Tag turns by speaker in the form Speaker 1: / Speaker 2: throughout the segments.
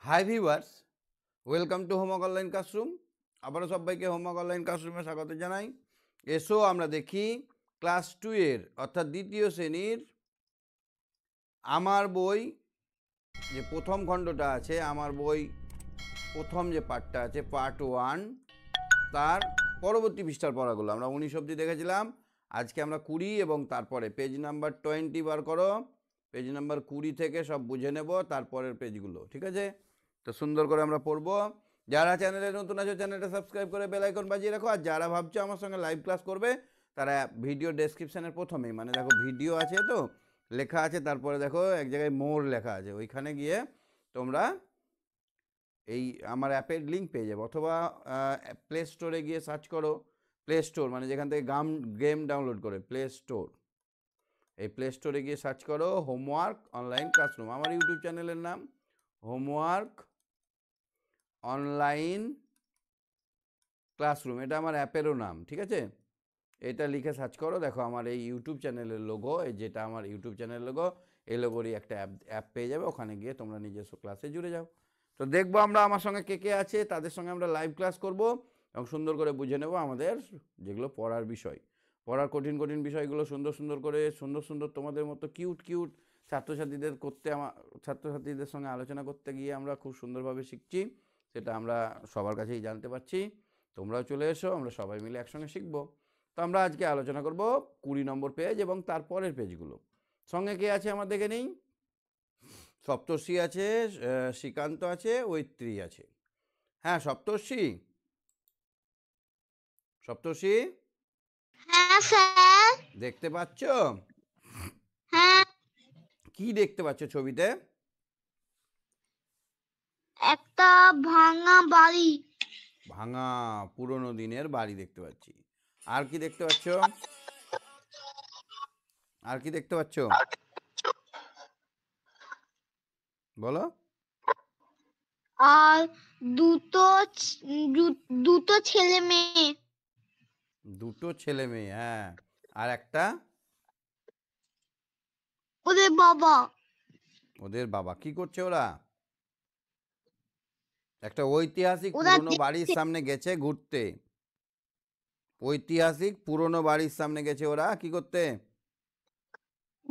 Speaker 1: Hi viewers, welcome to homework online classroom. আবারও সবাইকে homework online ক্লাসরুমে স্বাগত জানাই। এসো আমরা দেখি ক্লাস 2 এর অর্থাৎ দ্বিতীয় শ্রেণীর আমার বই যে প্রথম খণ্ডটা আছে, আমার বই প্রথম যে পার্টটা আছে পার্ট 1, তার পরবর্তী পৃষ্ঠার পড়াগুলো আমরা 19 অবধি দেখেছিলাম। আজকে আমরা 20 এবং তারপরে পেজ নাম্বার 20 বার করো। পেজ নাম্বার 20 থেকে সব বুঝে নেব তারপরের পেজগুলো, ঠিক আছে? তো সুন্দর করে আমরা পড়বো। যারা চ্যানেলে নতুন আছে চ্যানেলটা সাবস্ক্রাইব করে বেল আইকন বাজিয়ে রাখো। আর যারা ভাবছো আমার সঙ্গে লাইভ ক্লাস করবে তারা ভিডিও ডেসক্রিপশানের প্রথমেই, মানে দেখো ভিডিও আছে তো লেখা আছে, তারপরে দেখো এক জায়গায় মোর লেখা আছে, ওইখানে গিয়ে তোমরা এই আমার অ্যাপের লিঙ্ক পেয়ে যাবে। অথবা প্লে স্টোরে গিয়ে সার্চ করো, প্লে স্টোর মানে যেখান থেকে গেম ডাউনলোড করে প্লে স্টোর, এই প্লে স্টোরে গিয়ে সার্চ করো হোমওয়ার্ক অনলাইন ক্লাসরুম। আমার ইউটিউব চ্যানেলের নাম হোমওয়ার্ক অনলাইন ক্লাসরুম, এটা আমার অ্যাপেরও নাম, ঠিক আছে? এটা লিখে সার্চ করো, দেখো আমার এই ইউটিউব চ্যানেলের লোগো, এই যেটা আমার ইউটিউব চ্যানেলের লোগো, এই লোগোরই একটা অ্যাপ পেয়ে যাবে। ওখানে গিয়ে তোমরা নিজস্ব ক্লাসে জুড়ে যাও। তো দেখবো আমরা আমার সঙ্গে কে কে আছে, তাদের সঙ্গে আমরা লাইভ ক্লাস করব এবং সুন্দর করে বুঝে নেব আমাদের যেগুলো পড়ার বিষয়, পড়ার কঠিন কঠিন বিষয়গুলো সুন্দর সুন্দর করে সুন্দর তোমাদের মতো কিউট কিউট ছাত্রছাত্রীদের করতে, ছাত্রছাত্রীদের সঙ্গে আলোচনা করতে গিয়ে আমরা খুব সুন্দরভাবে শিখছি, সেটা আমরা সবার কাছেই জানতে পারছি। তোমরাও চলে এসো, আমরা সবাই মিলে একসঙ্গে শিখবো। তো আমরা আজকে আলোচনা করব 20 নম্বর পেজ এবং তারপরের পেজগুলো। সঙ্গে কে আছে আমার দেখে নেই। সপ্তর্ষি আছে, শ্রীকান্ত আছে, ঐত্রী আছে। হ্যাঁ সপ্তর্ষি, সপ্তর্ষি
Speaker 2: হ্যাঁ স্যার।
Speaker 1: দেখতে পাচ্ছ?
Speaker 2: হ্যাঁ,
Speaker 1: কি দেখতে পাচ্ছ ছবিতে?
Speaker 2: একটা ভাঙা বাড়ি।
Speaker 1: ভাঙা পুরনো দিনের বাড়ি দেখতে পাচ্ছি। আর কি দেখতে পাচ্ছ? আর কি দেখতে পাচ্ছ বলো?
Speaker 2: আর দুটো দুটো ছেলে মেয়ে।
Speaker 1: দুটো ছেলে মেয়ে, হ্যাঁ। আর একটা
Speaker 2: ওদের বাবা।
Speaker 1: ওদের বাবা। কি করছে ওরা? একটা ঐতিহাসিক
Speaker 2: ওরা
Speaker 1: পুরনো বাড়ির সামনে গেছে ঘুরতে। ঐতিহাসিক পুরনো বাড়ির সামনে গেছে ওরা কি করতে?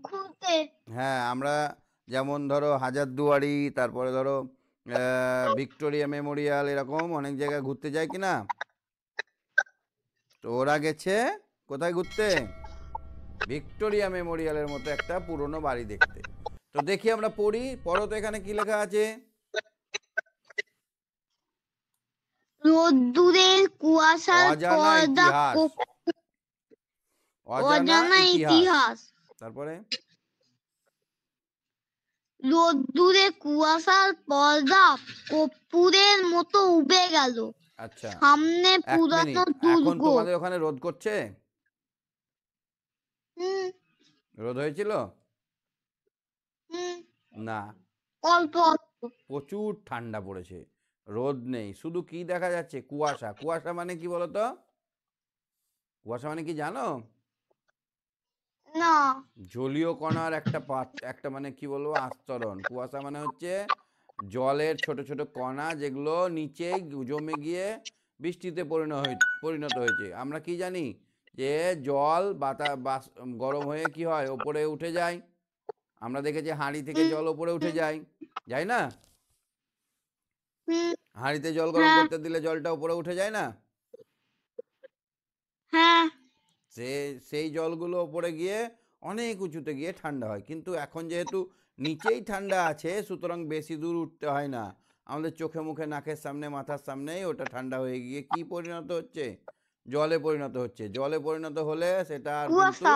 Speaker 2: ঘুরতে।
Speaker 1: হ্যাঁ, আমরা যেমন ধরো হাজারদুয়ারি, তারপরে ধরো ভিক্টোরিয়া মেমোরিয়াল, এরকম অনেক জায়গায় ঘুরতে যায় কি না? তো ওরা গেছে কোথায় ঘুরতে? ভিক্টোরিয়া মেমোরিয়ালের মতো একটা পুরনো বাড়ি দেখতে। তো দেখি আমরা পড়ি, পড়ো তো। এখানে কি লেখা আছে?
Speaker 2: রোদ্দুরের কুয়াশার
Speaker 1: অজানা
Speaker 2: পর্দা
Speaker 1: ইতিহাস, অজানা
Speaker 2: অজানা
Speaker 1: ইতিহাস।
Speaker 2: ইতিহাস।
Speaker 1: তারপরে
Speaker 2: রোদ্দুরে কুয়াশার পর্দা কর্পূরের মতো উবে গেল।
Speaker 1: আচ্ছা
Speaker 2: সামনে
Speaker 1: এক
Speaker 2: পুরানো
Speaker 1: মিনিট, এখন
Speaker 2: দুর্গ।
Speaker 1: তোমাদের ওখানে রোদ করছে?
Speaker 2: হুম
Speaker 1: রোদ হয়েছিল?
Speaker 2: হুম
Speaker 1: না,
Speaker 2: অল্প অল্প।
Speaker 1: প্রচুর ঠান্ডা পড়েছে। রোদ নেই, শুধু কি দেখা যাচ্ছে? কুয়াশা। কুয়াশা মানে কি বলো তো? কুয়াশা মানে কি জানো?
Speaker 2: না।
Speaker 1: জলীয় কণার একটা মানে কি বলবো আস্তরণ। কুয়াশা মানে হচ্ছে জলের ছোট ছোট কণা, যেগুলো নিচে জমে গিয়ে বৃষ্টিতে পরিণত হয়েছে। আমরা কি জানি যে জল বাতাস গরম হয়ে কি হয়, ওপরে উঠে যায়। আমরা দেখেছি হাঁড়ি থেকে
Speaker 2: হুম
Speaker 1: জল ওপরে উঠে যায়, যায় না?
Speaker 2: হুম
Speaker 1: হাঁড়িতে জল গরম
Speaker 2: হ্যাঁ
Speaker 1: করতে দিলে জলটা উপরে উঠে যায় না?
Speaker 2: হ্যাঁ
Speaker 1: সেই জলগুলো ওপরে গিয়ে অনেক উঁচুতে গিয়ে ঠান্ডা হয়। কিন্তু এখন যেহেতু নিচেই ঠান্ডা আছে, সুতরাং বেশি দূর উঠতে হয় না। আমাদের চোখে মুখে নাকের সামনে মাথার সামনেই ওটা ঠান্ডা হয়ে গিয়ে কি পরিণত হচ্ছে? জলে পরিণত হচ্ছে। জলে পরিণত হলে
Speaker 2: কুয়াশা।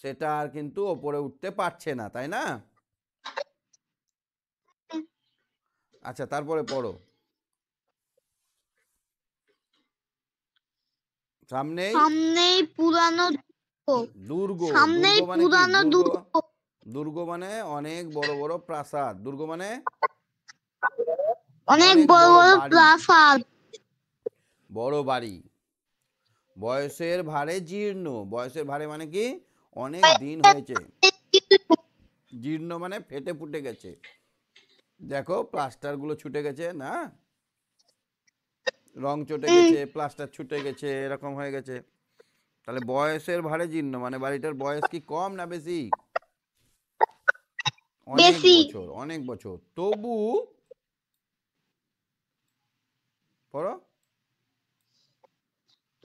Speaker 1: সেটা আর কিন্তু ওপরে উঠতে পারছে না, তাই না? আচ্ছা তারপরে পড়ো।
Speaker 2: সামনেই পুরানো
Speaker 1: দুর্গ। দুর্গ
Speaker 2: সামনেই
Speaker 1: মানে কি?
Speaker 2: পুরানো দুর্গ।
Speaker 1: দুর্গ মানে অনেক বড় বড় প্রাসাদ। দুর্গ মানে
Speaker 2: অনেক
Speaker 1: অনেক
Speaker 2: বড়
Speaker 1: বড়
Speaker 2: বড়
Speaker 1: বাড়ি,
Speaker 2: প্রাসাদ।
Speaker 1: বড় বাড়ি। বয়সের ভারে জীর্ণ। বয়সের ভারে মানে কি? অনেক দিন হয়েছে। জীর্ণ মানে ফেটে ফুটে গেছে। দেখো প্লাস্টার গুলো ছুটে গেছে না, রং চটে
Speaker 2: হুম,
Speaker 1: গেছে, প্লাস্টার ছুটে গেছে, এরকম হয়ে গেছে। তাহলে বয়সের ভারে জীর্ণ, মানে বাড়িটার বয়স কি কম না বেশি? অনেক
Speaker 2: বেশি।
Speaker 1: বছর, অনেক বছর। তবু পড়ো,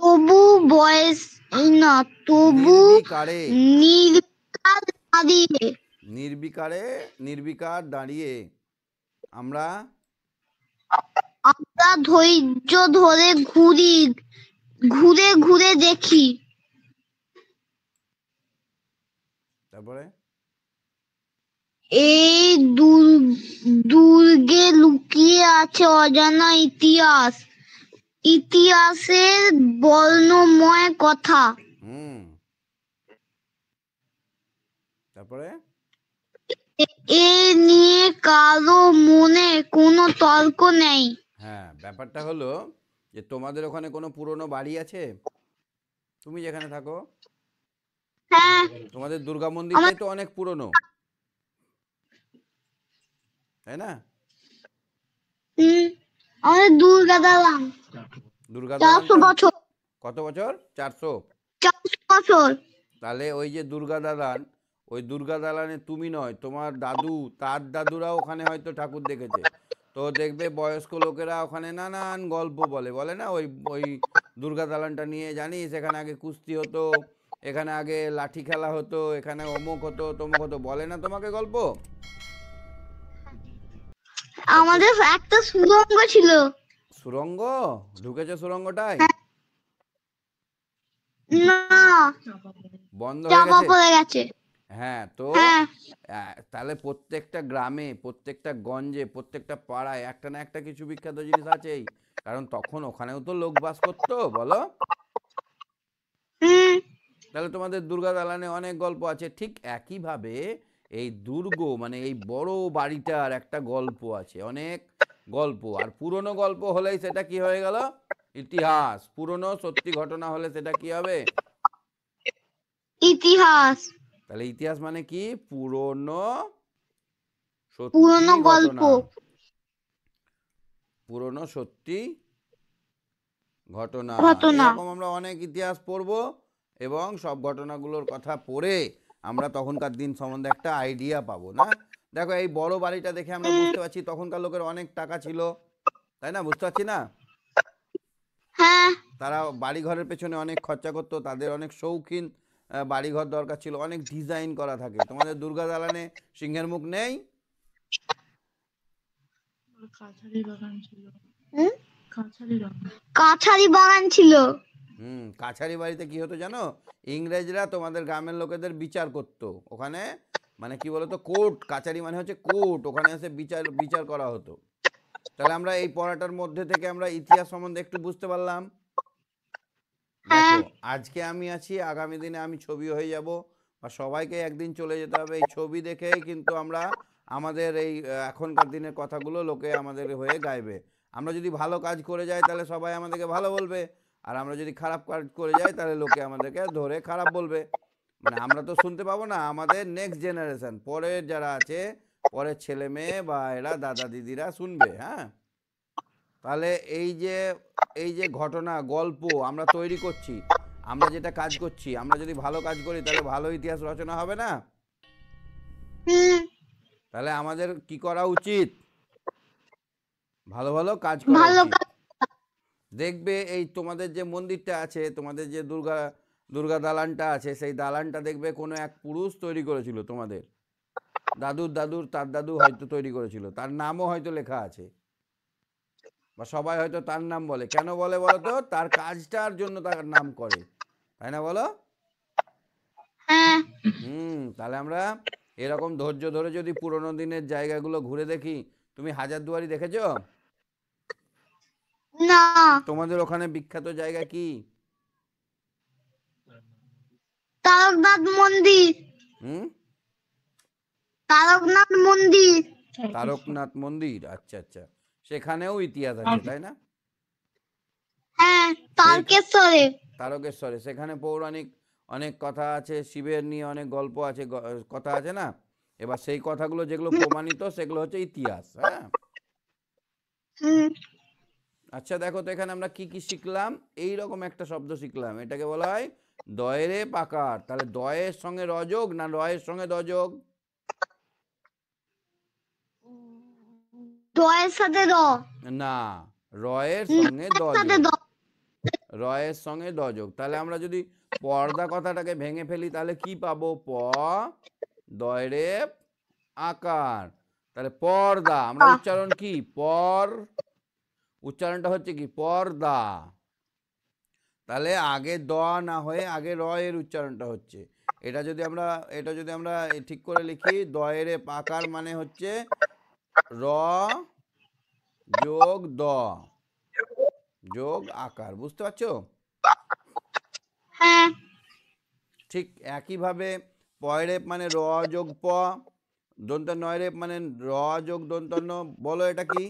Speaker 2: তবু বয়স না, তবু
Speaker 1: নির্বিকারে,
Speaker 2: নির্বিকার দাঁড়িয়ে।
Speaker 1: নির্বিকারে, নির্বিকার দাঁড়িয়ে আমরা
Speaker 2: আমরা ধৈর্য ধরে ঘুরে ঘুরে দেখি।
Speaker 1: তারপরে
Speaker 2: এই দুর্গে লুকিয়ে আছে অজানা ইতিহাস, ইতিহাসের বর্ণময় কথা।
Speaker 1: হুম, তারপরে
Speaker 2: এ নিয়ে কারো মনে কোনো তর্ক নেই।
Speaker 1: হ্যাঁ, ব্যাপারটা হলো যে তোমাদের ওখানে কোনো পুরনো বাড়ি আছে? তুমি যেখানে থাকো
Speaker 2: হ্যাঁ,
Speaker 1: তোমাদের দুর্গা
Speaker 2: আমার
Speaker 1: মন্দিরটাই তো অনেক পুরনো, তাই না?
Speaker 2: হুম, আমাদের দুর্গা দালান
Speaker 1: দুর্গা
Speaker 2: 400
Speaker 1: দালানটা
Speaker 2: বছর।
Speaker 1: কত বছর? 400।
Speaker 2: 400 বছর।
Speaker 1: তাহলে ওই যে দুর্গা দালান, ওই দুর্গা দালানে তুমি নয়, তোমার দাদু, তার দাদুরাও ওখানে হয়তো ঠাকুর দেখেছে। তো দেখবে বয়স্ক লোকেরা ওখানে নানান গল্প বলে, বলে না ওই ওই দুর্গা দালানটা নিয়ে, জানিস এখানে আগে কুস্তি হতো, এখানে আগে লাঠি খেলা হতো, এখানে অমুক হতো তমুক হতো, বলে না তোমাকে গল্প? কত
Speaker 2: আমাদের একটা সুড়ঙ্গ ছিল।
Speaker 1: সুড়ঙ্গ ঢুকেছে সুড়ঙ্গটায়?
Speaker 2: না,
Speaker 1: বন্ধ হয়ে
Speaker 2: চাপা
Speaker 1: গেছে?
Speaker 2: পড়ে গেছে।
Speaker 1: হ্যাঁ, তো
Speaker 2: হ্যাঁ,
Speaker 1: তাহলে প্রত্যেকটা গ্রামে, প্রত্যেকটা গঞ্জে, প্রত্যেকটা পাড়ায় একটা না একটা কিছু বিখ্যাত জিনিস আছেই, কারণ তখন ওখানেও তো লোক বাস করতো, বলো?
Speaker 2: হুম,
Speaker 1: তাহলে তোমাদের দুর্গা দালানে অনেক গল্প আছে। ঠিক একইভাবে এই দুর্গ মানে এই বড় বাড়িটার একটা গল্প আছে, অনেক গল্প। আর পুরনো গল্প হলেই সেটা কি হয়ে গেল? ইতিহাস। পুরনো সত্যি ঘটনা হলে সেটা কি হবে?
Speaker 2: ইতিহাস।
Speaker 1: তাহলে ইতিহাস মানে কি? পুরনো সত্যি
Speaker 2: পুরনো গল্প।
Speaker 1: ঘটনা, পুরনো সত্যি ঘটনা।
Speaker 2: ঘটনা।
Speaker 1: এরকম আমরা অনেক ইতিহাস পড়ব এবং সব ঘটনাগুলোর কথা পড়ে আমরা তখনকার দিন সম্বন্ধে একটা আইডিয়া পাবো না? দেখো এই বড় বাড়িটা দেখে আমরা
Speaker 2: হুম,
Speaker 1: বুঝতে পারছি তখনকার লোকের অনেক টাকা ছিল, তাই না? বুঝতে পারছি না?
Speaker 2: হ্যাঁ,
Speaker 1: তারা বাড়ি ঘরের পেছনে অনেক খরচা করতো, তাদের অনেক শৌখিন বাড়িঘর দরকার ছিল, অনেক ডিজাইন করা থাকে। তোমাদের দুর্গা দালানে সিংহের মুখ নেই?
Speaker 2: হুম, কাছারি বাগান ছিল।
Speaker 1: কাছারি বাড়িতে কি হতো জানো? ইংরেজরা তোমাদের গ্রামের লোকেদের বিচার করতো ওখানে, মানে কি বলতো, কোর্ট। কাছারি মানে হচ্ছে কোর্ট, ওখানে এসে বিচার বিচার করা হতো। তাহলে আমরা এই পড়াটার মধ্যে থেকে আমরা ইতিহাস সম্বন্ধে একটু বুঝতে পারলাম।
Speaker 2: হ্যাঁ,
Speaker 1: দেখো আজকে আমি আছি, আগামী দিনে আমি ছবি হয়ে যাব, বা সবাইকে একদিন চলে যেতে হবে। এই ছবি দেখেই কিন্তু আমরা আমাদের এই এখনকার দিনের কথাগুলো লোকে আমাদের হয়ে গাইবে। আমরা যদি ভালো কাজ করে যাই তাহলে সবাই আমাদেরকে ভালো বলবে, আর আমরা যদি খারাপ কাজ করে যাই তাহলে লোকে আমাদেরকে ধরে খারাপ বলবে। মানে আমরা তো শুনতে পাবো না, আমাদের নেক্সট জেনারেশন, পরের যারা আছে, পরের ছেলে মেয়ে বা এরা দাদা দিদিরা শুনবে। হ্যাঁ, তাহলে এই যে ঘটনা গল্প আমরা তৈরি করছি, আমরা যেটা কাজ করছি, আমরা যদি ভালো কাজ করি তাহলে ভালো ইতিহাস রচনা হবে না?
Speaker 2: হুম,
Speaker 1: তাহলে আমাদের কি করা উচিত? ভালো ভালো কাজ করা
Speaker 2: ভালো
Speaker 1: উচিত। দেখবে এই তোমাদের যে মন্দিরটা আছে, তোমাদের যে দুর্গা দুর্গা দালানটা আছে, সেই দালানটা দেখবে কোনো এক পুরুষ তৈরি করেছিল, তোমাদের দাদুর দাদুর তার দাদু হয়তো তৈরি করেছিল, তার নামও হয়তো লেখা আছে, বা সবাই হয়তো তার নাম বলে। কেন বলে বলো তো? তার কাজটার জন্য তার নাম করে, তাই না বলো?
Speaker 2: হ্যাঁ,
Speaker 1: তাহলে আমরা এরকম ধৈর্য ধরে যদি পুরোনো দিনের জায়গাগুলো ঘুরে দেখি। তুমি হাজারদুয়ারি দেখেছো?
Speaker 2: না,
Speaker 1: তোমাদের ওখানে বিখ্যাত জায়গা কি?
Speaker 2: তারকনাথ মন্দির।
Speaker 1: হুম,
Speaker 2: তারকনাথ মন্দির।
Speaker 1: তারকনাথ মন্দির, আচ্ছা আচ্ছা, সেখানেও ইতিহাস আছে, তাই না?
Speaker 2: হ্যাঁ,
Speaker 1: সেই
Speaker 2: তারকেশ্বরে।
Speaker 1: তারকেশ্বরে সেখানে পৌরাণিক অনেক কথা আছে, শিবের নিয়ে অনেক গল্প আছে, কথা আছে না? এবার সেই কথাগুলো যেগুলো প্রমাণিত সেগুলো হচ্ছে ইতিহাস। হ্যাঁ,
Speaker 2: হুম,
Speaker 1: আচ্ছা দেখো তো এখানে আমরা কি কি শিখলাম। এইরকম একটা শব্দ শিখলাম, এটাকে বলা হয় দয়েরে পাকার। তাহলে দয়ের সঙ্গে রযোগ না রয়ের সঙ্গে দযোগ?
Speaker 2: দয়ের সাথে দ,
Speaker 1: না, রয়ের
Speaker 2: না,
Speaker 1: সঙ্গে
Speaker 2: এর সাথে
Speaker 1: দযোগ।
Speaker 2: দ।
Speaker 1: রয়ের সঙ্গে দযোগ। তাহলে আমরা যদি পর্দা কথাটাকে ভেঙে ফেলি তাহলে কি পাবো? প দয়রে আকার। তাহলে পর্দা, আমরা উচ্চারণ কি পর, উচ্চারণটা হচ্ছে কি পর্দা। তাহলে আগে দ না হয়ে আগে র এর উচ্চারণটা হচ্ছে। এটা যদি আমরা ঠিক করে লিখি, দয়েরে পাকার মানে হচ্ছে র যোগ দ যোগ আকার। বুঝতে পারছো?
Speaker 2: হ্যাঁ,
Speaker 1: ঠিক একইভাবে পয়রেপ মানে র যোগ প, দন্ত নয় রেপ মানে র যোগ দন্তন্য। বলো এটা কি?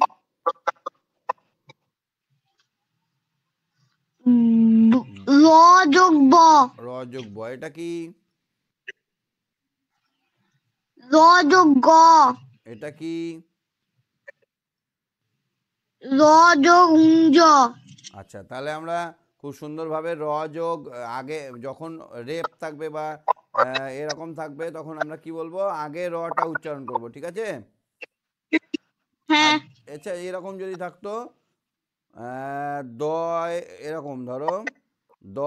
Speaker 2: র যোগ ব,
Speaker 1: র যোগ ব, এটা কি?
Speaker 2: র যোগ গ,
Speaker 1: এটা কি?
Speaker 2: র যোগ জ।
Speaker 1: আচ্ছা, তাহলে আমরা খুব সুন্দরভাবে র যোগ আগে যখন রেপ থাকবে বা এরকম থাকবে তখন আমরা কি বলবো? আগে রটা উচ্চারণ করব, ঠিক আছে? আর
Speaker 2: হ্যাঁ,
Speaker 1: আচ্ছা এরকম যদি থাকতো দ, এরকম ধরো দ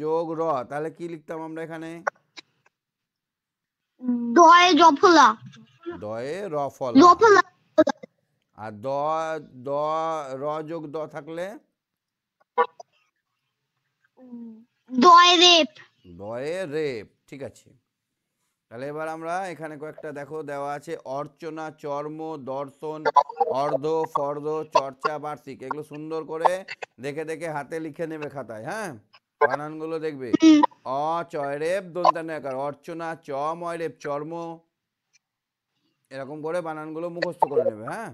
Speaker 1: যোগ র, তাহলে কি লিখতাম আমরা এখানে?
Speaker 2: দয়ে জফলা,
Speaker 1: দয়ে রফলা।
Speaker 2: জফলা,
Speaker 1: আর দ দ র যোগ দ থাকলে
Speaker 2: দয়ে রেপ।
Speaker 1: দয়ে রেপ, ঠিক আছে। তাহলে এবার আমরা এখানে কয়েকটা দেখো দেওয়া আছে, অর্চনা, চর্ম, দর্শন, অর্ধ, ফর্দ, চর্চা, বার্ষিক। এগুলো সুন্দর করে দেখে দেখে হাতে লিখে নেবে খাতায়। হ্যাঁ, বানানগুলো দেখবে। অ চয়রেপ দন্তানয়াকার, অর্চনা, চ ময়রেপ চর্ম। এরকম করে বানানগুলো মুখস্থ করে নেবে। হ্যাঁ,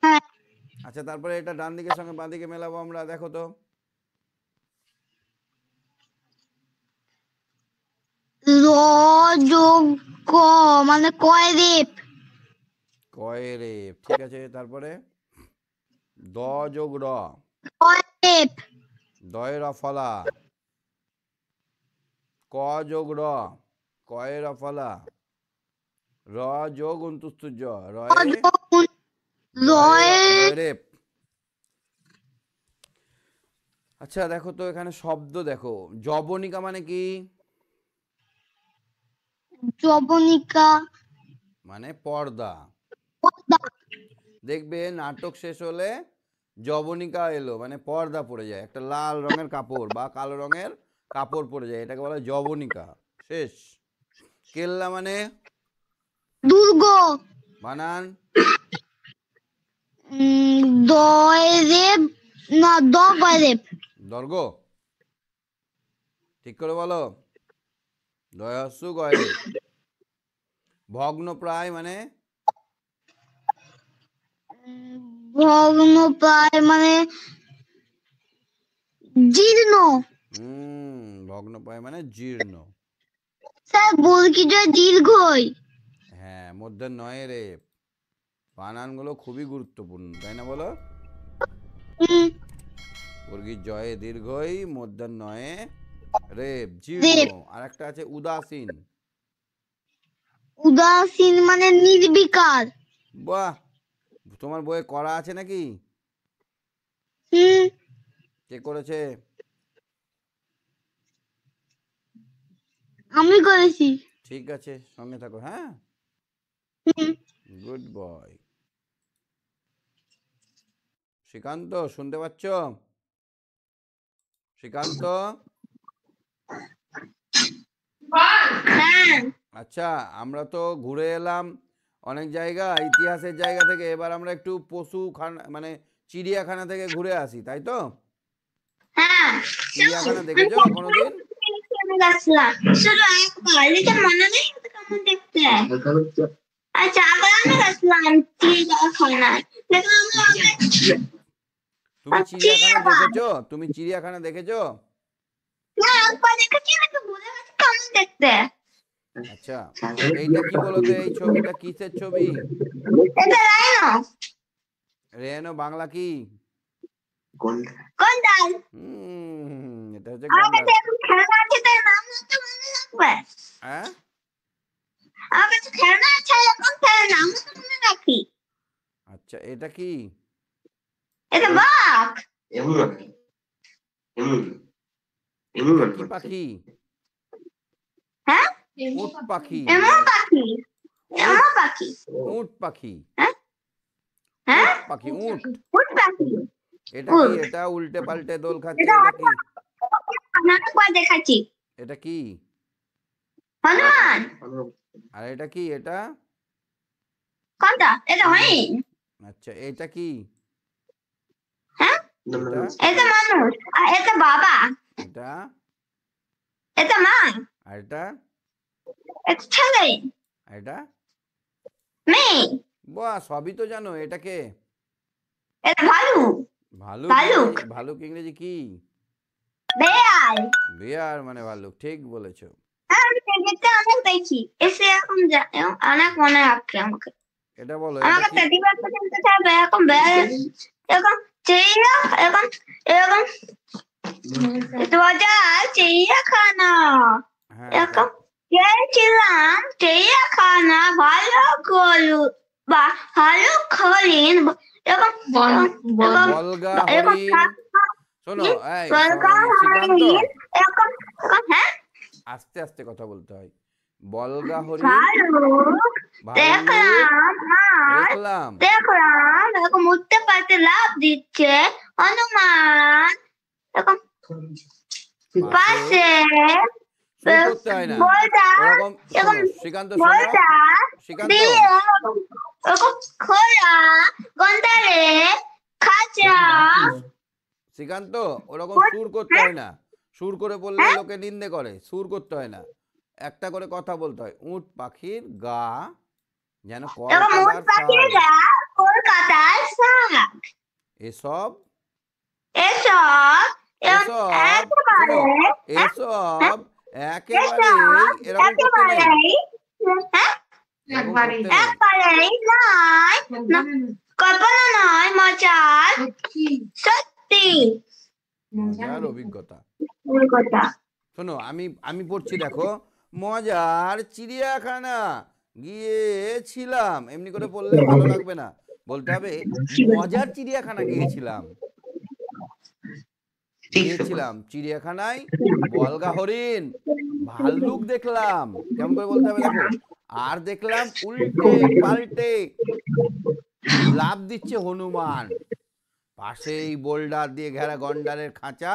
Speaker 2: হ্যাঁ,
Speaker 1: আচ্ছা তারপরে এটা ডান দিকের সঙ্গে বাঁ দিকে মেলাবো আমরা, দেখো তো।
Speaker 2: র যোগ ক মানে কয় রেপ।
Speaker 1: কয়রেপ, ঠিক আছে। তারপরে দ যোগ র,
Speaker 2: কয় রেপ।
Speaker 1: দয় রফলা। ক যোগ র, কয়ে রফলা। র যোগ অন্তুস্তুজ,
Speaker 2: র
Speaker 1: রয়ে
Speaker 2: যোগ রয়ে
Speaker 1: দয় রেপ। আচ্ছা দেখো তো এখানে শব্দ দেখো, জবনিকা মানে কি?
Speaker 2: জবনিকা,
Speaker 1: মানে পর্দা।
Speaker 2: পর্দা।
Speaker 1: দেখবে নাটক শেষ হলে জবনিকা এলো মানে পর্দা পড়ে যায়, একটা লাল রঙের কাপড় বা কালো রঙের কাপড় পড়ে যায়, এটাকে বলা হয় জবনিকা। শেষ। কেল্লা মানে
Speaker 2: দুর্গ।
Speaker 1: বানান
Speaker 2: দয় রেপ না দ কয় রেপ।
Speaker 1: দর্ঘ, ঠিক করে বলো। দয়স্যু গয়রে। ভগ্ন প্রায় মানে
Speaker 2: ভগ্ন প্রায় মানে জীর্ণ।
Speaker 1: ভগ্ন প্রায় মানে জীর্ণ।
Speaker 2: স্যার বর্গি জয় দীর্ঘই।
Speaker 1: হ্যাঁ, মধ্যে নয় রে। বানানগুলো খুবই গুরুত্বপূর্ণ, তাই না বলো?
Speaker 2: হুম,
Speaker 1: বর্গীর জয়ে দীর্ঘই, মধ্যে নয়ে রেপ, জীর্ণ।
Speaker 2: রেপ।
Speaker 1: আর একটা আছে উদাসীন।
Speaker 2: উদাসীন মানে নির্বিকার।
Speaker 1: বাহ, তোমার বইয়ে করা আছে নাকি?
Speaker 2: হুম,
Speaker 1: কে করেছে?
Speaker 2: আমি করেছি।
Speaker 1: ঠিক আছে, সঙ্গে থাকো। হ্যাঁ,
Speaker 2: হুম,
Speaker 1: গুড বয়। শ্রীকান্ত শুনতে পাচ্ছ? শ্রীকান্ত,
Speaker 2: হ্যাঁ,
Speaker 1: আচ্ছা আমরা তো ঘুরে এলাম অনেক জায়গা ইতিহাসের জায়গা থেকে, এবার আমরা একটু পশু খানা মানে চিড়িয়াখানা থেকে ঘুরে আসি, তাই তো?
Speaker 2: হ্যাঁ।
Speaker 1: চিড়িয়াখানা দেখেছো কোনোদিন?
Speaker 2: শুধু একবার, এটা মনে নেই তো কেমন দেখতে। আচ্ছা, আবার আমি গেছিলাম চিড়িয়াখানায়। দেখলাম
Speaker 1: তুমি চিড়িয়াখানা
Speaker 2: চিড়িয়াখানা।
Speaker 1: দেখেছো? তুমি চিড়িয়াখানা দেখেছো?
Speaker 2: না, একবার দেখেছি, কিন্তু ভুলে গেছি কেমন দেখতে।
Speaker 1: আচ্ছা, এইটা কি বলতো? এই ছবিটা কিসের ছবি?
Speaker 2: এটা রাইনো।
Speaker 1: রেনো বাংলা কি?
Speaker 2: গন্ডার।
Speaker 1: এটা হচ্ছে
Speaker 2: আমার
Speaker 1: গন্ডার।
Speaker 2: কাছে এখন খেলনা আছে, তার নাম তো মনে রাখবে।
Speaker 1: হ্যাঁ,
Speaker 2: আমার কাছে খেলনা আছে, এখন তার নাম তো মনে রাখি।
Speaker 1: আচ্ছা, এটা কি?
Speaker 2: এটা বাঘ।
Speaker 1: এটা কি পাখি?
Speaker 2: হ্যাঁ,
Speaker 1: উট পাখি।
Speaker 2: এমন পাখি।
Speaker 1: উট,
Speaker 2: এমন পাখি।
Speaker 1: উট পাখি।
Speaker 2: হ্যাঁ হ্যাঁ,
Speaker 1: উট পাখি, উট।
Speaker 2: উট পাখি।
Speaker 1: এটা কি?
Speaker 2: উট।
Speaker 1: এটা উল্টে পাল্টে দোল খাচ্ছে,
Speaker 2: এটা
Speaker 1: এটা কি?
Speaker 2: অনেকবার দেখাচ্ছি।
Speaker 1: এটা কি?
Speaker 2: হনুমান।
Speaker 1: আর এটা কি? এটা?
Speaker 2: কোনটা? এটা হরিণ।
Speaker 1: আচ্ছা, এটা কি?
Speaker 2: হ্যাঁ,
Speaker 1: এটা?
Speaker 2: এটা মানুষ। আর এটা বাবা।
Speaker 1: এটা?
Speaker 2: এটা মা।
Speaker 1: আর এটা?
Speaker 2: এটা ছেলে।
Speaker 1: আর এটা?
Speaker 2: মেয়ে।
Speaker 1: বাহ, সবই তো জানো। এটাকে?
Speaker 2: এটা ভালু।
Speaker 1: ভালুক
Speaker 2: ভালুক।
Speaker 1: ইংরেজি, ভালুক ইংরেজি কি?
Speaker 2: বেয়াল।
Speaker 1: বিয়ার মানে ভালুক, ঠিক বলেছো।
Speaker 2: আমি টেডিতে অনেক দেখি, এসে এখন অনেক মনে রাখছে আমাকে।
Speaker 1: এটা বলো, এটা
Speaker 2: আমাকে
Speaker 1: কি?
Speaker 2: টেডি বাচ্চা কিনতে চাইবে, এখন বেয়াল, এখন চিড়িয়া, এখন এরকম 2000 চিড়িয়াখানা।
Speaker 1: হ্যাঁ,
Speaker 2: এখন গিয়েছিলাম চিড়িয়াখানা, ভালো গরু বা ভালো হরিণ, এবং
Speaker 1: বলগা
Speaker 2: এরকম
Speaker 1: হরিণ। শোনো, এই শ্রীকান্ত,
Speaker 2: এরকম, হ্যাঁ,
Speaker 1: আস্তে আস্তে কথা বলতে হয়। বলগা হরিণ,
Speaker 2: ভালুক
Speaker 1: ভাল্লুক
Speaker 2: দেখলাম, আর
Speaker 1: দেখলাম।
Speaker 2: দেখলাম এরকম উঠতে পারতে লাফ দিচ্ছে হনুমান, এরকম
Speaker 1: পাশে
Speaker 2: পাশে
Speaker 1: সুর করতে হয় না
Speaker 2: বলটা,
Speaker 1: ওরকম।
Speaker 2: এরকম
Speaker 1: শোনো শ্রীকান্ত, শোনো
Speaker 2: বলটা
Speaker 1: শ্রীকান্ত,
Speaker 2: দিয়ে এরকম খোলা গন্ডারে খাঁচা।
Speaker 1: শ্রীকান্ত, ওরকম সুর করতে হয় না। সুর করে বললে লোকে নিন্দে করে। সুর করতে হয় না, একটা করে কথা বলতে হয়। উট পাখির গা যেন
Speaker 2: এরকম উট
Speaker 1: কলকাতার শাল,
Speaker 2: পাখিরা কলকাতার শাক।
Speaker 1: এসব
Speaker 2: এসব
Speaker 1: এসব শোনো,
Speaker 2: একেবারে,
Speaker 1: এসব
Speaker 2: এসব
Speaker 1: একেবারেই এরকম করতে নেই।
Speaker 2: একেবারেই, হ্যাঁ,
Speaker 1: এরকম করতে নেই।
Speaker 2: একেবারেই নয়, কল্পনা নয়, মজার সত্যি।
Speaker 1: মজার অভিজ্ঞতা।
Speaker 2: কথা।
Speaker 1: শোনো, আমি আমি পড়ছি, দেখো। মজার চিড়িয়াখানা গিয়েছিলাম, এমনি করে পড়লে ভালো লাগবে না। বলতে হবে মজার চিড়িয়াখানা গিয়েছিলাম। গিয়েছিলাম চিড়িয়াখানায়, বলগা হরিণ, ভাল্লুক দেখলাম। কেমন করে বলতে হবে দেখো। আর দেখলাম উল্টে পাল্টে লাফ দিচ্ছে হনুমান। পাশেই বোল্ডার দিয়ে ঘেরা গন্ডারের খাঁচা,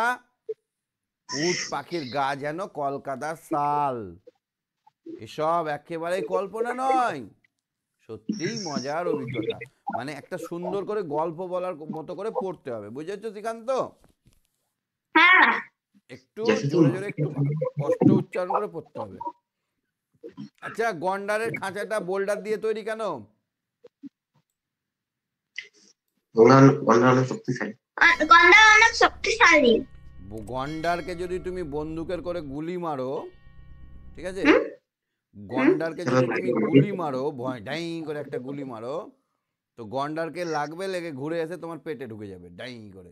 Speaker 1: উট পাখির গা যেন কলকাতার শাল। এসব একেবারেই কল্পনা নয়, সত্যিই মজার অভিজ্ঞতা। মানে একটা সুন্দর করে গল্প বলার মতো করে পড়তে হবে, বুঝেছো শ্রীকান্ত?
Speaker 2: হ্যাঁ,
Speaker 1: একটু জোরে জোরে, একটু কষ্ট উচ্চারণ করে পড়তে হবে। আচ্ছা, গন্ডারের খাঁচাটা বোল্ডার দিয়ে তৈরি কেন?
Speaker 2: গন্ডার অনেক শক্তিশালী।
Speaker 1: গন্ডারকে যদি তুমি বন্দুকের করে গুলি মারো, ঠিক আছে,
Speaker 2: হুম, হুম,
Speaker 1: গন্ডারকে যদি তুমি গুলি মারো, ভয় ডাই করে একটা গুলি মারো, তো গন্ডারকে লাগবে, লেগে ঘুরে এসে তোমার পেটে ঢুকে যাবে ডাই করে।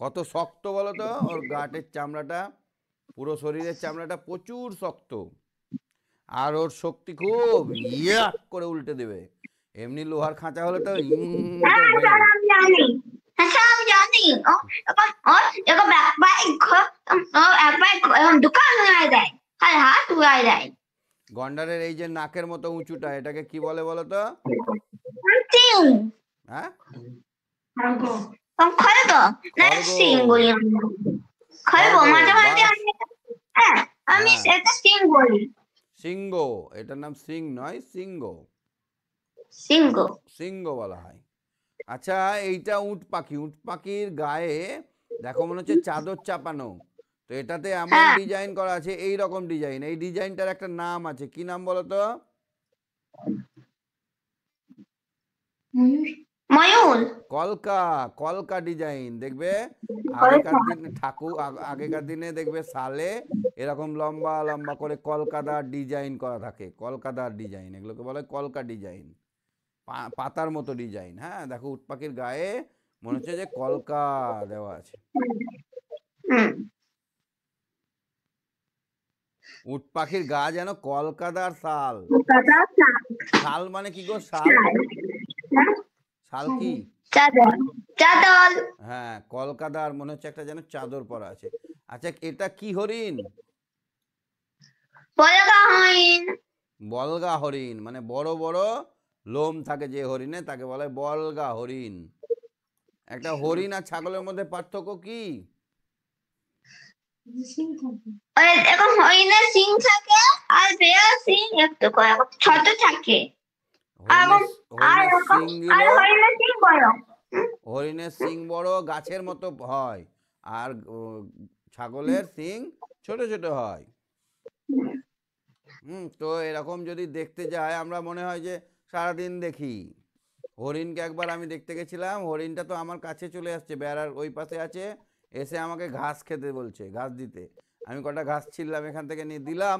Speaker 1: কত শক্ত বলো তো, ওর গাটের চামড়াটা, পুরো শরীরের চামড়াটা প্রচুর শক্ত। আর ওর শক্তি খুব, ইয়াক করে উল্টে দেবে। এমনি লোহার খাঁচা হলে তো করে ভেঙে দেবে।
Speaker 2: আমি জানি, হ্যাঁ আমি জানি। ও এরকম একবার এরকম দোকান উড়াই দেয়, আর হাত উড়াই দেয়।
Speaker 1: গন্ডারের এই যে নাকের মতো উঁচুটা, এটাকে কি বলে বলো তো?
Speaker 2: সিং।
Speaker 1: হ্যাঁ,
Speaker 2: খড়গ না
Speaker 1: খড়গ।
Speaker 2: সিং বলি আমরা। খড়গ
Speaker 1: খড়গ
Speaker 2: মাঝে
Speaker 1: বা
Speaker 2: মাঝে আমি, হ্যাঁ আমি
Speaker 1: হ্যাঁ,
Speaker 2: এটা সিং বলি।
Speaker 1: সিংহ। এটার নাম সিং নয়, সিংহ।
Speaker 2: সিংহ।
Speaker 1: সিংহ বলা হয়। আচ্ছা, এইটা উট পাখি। উট পাখির গায়ে দেখো মনে হচ্ছে চাদর চাপানো। তো এটাতে এমন
Speaker 2: হ্যাঁ,
Speaker 1: ডিজাইন করা আছে, এই রকম ডিজাইন। এই ডিজাইনটার একটা নাম আছে, কি নাম বলো তো?
Speaker 2: ময়ূর।
Speaker 1: কলকা, কলকা ডিজাইন দেখবে
Speaker 2: কলকা।
Speaker 1: আগেকার দিনে দেখবে সালে এরকম লম্বা লম্বা করে কলকাতার ডিজাইন করা থাকে, কলকাতার ডিজাইন, এগুলোকে বলে কলকা ডিজাইন, পাতার মতো ডিজাইন। হ্যাঁ, দেখো উট পাখির গায়ে মনে হচ্ছে যে কলকা দেওয়া আছে।
Speaker 2: হুম।
Speaker 1: উট পাখির গা যেন কলকাতার শাল।
Speaker 2: কলকাতা
Speaker 1: শাল মানে কি গো? শাল, শাল কি?
Speaker 2: চাদর, চাদর।
Speaker 1: হ্যাঁ, কলকাতার মনে হচ্ছে একটা যেন চাদর পরা আছে। আচ্ছা, এটা কি হরিণ?
Speaker 2: বলগা হরিণ।
Speaker 1: বলগা হরিণ মানে বড় বড় লোম থাকে যে হরিণে, তাকে বলে বলগা হরিণ। একটা হরিণ আর ছাগলের মধ্যে পার্থক্য কি?
Speaker 2: এখন হরিণের সিং থাকে আর বেড়ার সিং একটু করে ছোট থাকে। আর
Speaker 1: হরিণের সিং গুলো,
Speaker 2: হরিণের সিং বড়।
Speaker 1: হরিণের সিং বড় গাছের মতো হয়, আর ছাগলের সিং ছোট ছোট হয়। তো এরকম যদি দেখতে যাই আমরা, মনে হয় যে সারাদিন দেখি। হরিণকে একবার আমি দেখতে গেছিলাম, হরিণটা তো আমার কাছে চলে আসছে, বেড়ার ওই পাশে আছে, এসে আমাকে ঘাস খেতে বলছে, ঘাস দিতে। আমি কটা ঘাস ছিললাম এখান থেকে, নিয়ে দিলাম,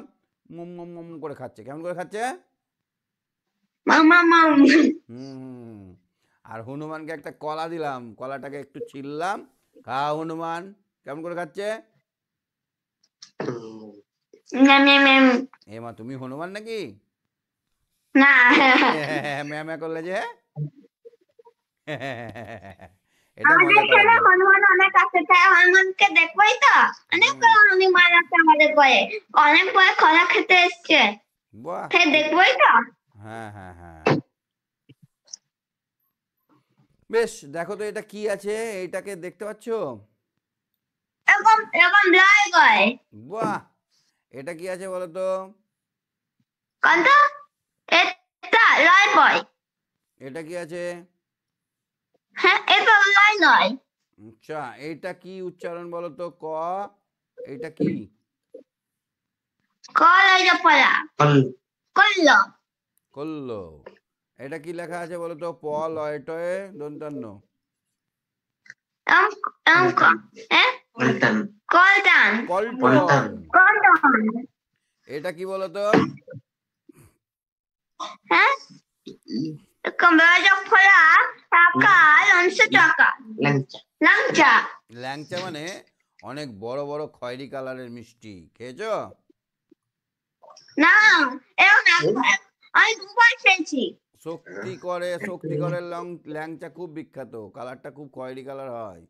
Speaker 1: মুম মুম মুম করে খাচ্ছে। কেমন করে খাচ্ছে? হুম। আর হনুমানকে একটা কলা দিলাম, কলাটাকে একটু ছিললাম, খা হনুমান। কেমন করে খাচ্ছে? এমা, তুমি হনুমান নাকি?
Speaker 2: না,
Speaker 1: ম্যামা করলে যে এটা
Speaker 2: আমাদের
Speaker 1: মজা করার
Speaker 2: ছেলে
Speaker 1: জন্য।
Speaker 2: হনুমান অনেক কাছে থাকে, হনুমানকে দেখবোই তো। অনেক হনুমান আছে আমাদের ঘরে, অনেক পরে খরা খেতে এসছে,
Speaker 1: বাহ,
Speaker 2: সে দেখবোই তো।
Speaker 1: হ্যাঁ হ্যাঁ হ্যাঁ, বেশ। দেখো তো এটা কি আছে, এইটাকে দেখতে পাচ্ছো?
Speaker 2: এরকম এরকম লাই গয়।
Speaker 1: বাহ, এটা কি আছে বলো তো?
Speaker 2: কত? এটা লাই বয়।
Speaker 1: এটা কি আছে?
Speaker 2: হ্যাঁ, এটা লাই নয়।
Speaker 1: আচ্ছা, এইটা কি উচ্চারণ বলো তো? ক, এইটা কি?
Speaker 2: কলাইটা পড়া করল।
Speaker 1: করলো। এটা কি লেখা আছে বলো তো? প লয় টয়ে দন্তান্ন।
Speaker 2: কলটান।
Speaker 1: কল্টন।
Speaker 2: কলটান।
Speaker 1: এটা কি বলো তো?
Speaker 2: হ্যাঁ, কম্পিউটার খোলা টাকা লঞ্চ টাকা লাংচা।
Speaker 1: ল্যাংচা মানে অনেক বড় বড় খয়েরি কালারের মিষ্টি, খেয়েছো?
Speaker 2: না, এরকম আমি দুবার খেয়েছি।
Speaker 1: শক্তিগড়ের ল্যাংচা খুব বিখ্যাত, কালারটা খুব খয়েরি কালার হয়।